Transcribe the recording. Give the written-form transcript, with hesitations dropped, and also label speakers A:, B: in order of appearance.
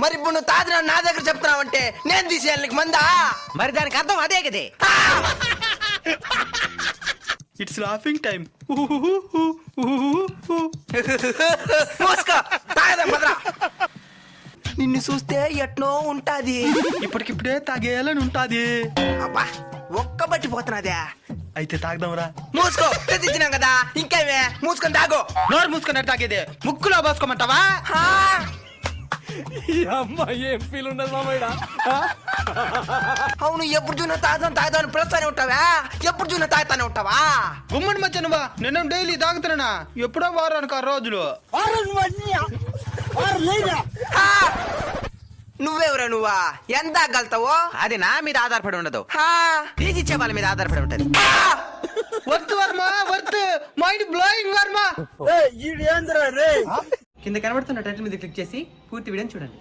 A: మరి ఇప్పుడు నువ్వు తాగిన నా దగ్గర చెప్తున్నావంటే నేను తీసేయాలి నీకు మందా?
B: మరి దానికి అర్థం అదే కదే.
C: It's laughing time.
A: మూసుకో, తాగదా మదరా. నిన్ను చూస్తే ఎట్నో ఉంటాది.
C: ఇప్పటికిప్పుడే తాగేయాలని ఉంటాది.
A: అబ్బా ఒక్క బట్టి పోతున్నదే.
C: అయితే తాగదాంరా.
A: మూసుకో, తెచ్చినాం కదా ఇంకేమే, మూసుకొని తాగు.
C: నోరు మూసుకున్నట్టు తాగేదే. ముక్కులో పోసుకోమంటావా?
A: ఆ,
B: ఏం ఫీల్ ఉండదు మామయ్య.
A: అవును, ఎప్పుడు చూసినా తాగుతాను పిలుస్తానే ఉంటావా? ఎప్పుడు చూసినా తాగుతానే ఉంటావా?
C: గుమ్మడి మధ్య నువ్వా? నేను డైలీ తాగుతున్నా. ఎప్పుడో వారానికి 6 రోజులు.
A: ఆ, నువ్వెవరా నువ్వా? ఎంత తాగలుగుతావో?
B: అది నా మీద ఆధారపడి ఉండదు,
A: ఆ,
B: తీసిచ్చే వాళ్ళ మీద ఆధారపడి ఉంటది.
A: ఆ,
C: worth Varma, worth mind blowing Varma.
B: కింద కనబడుతున్న టైటిల్ మీద క్లిక్ చేసి పూర్తి వీడియోని చూడండి.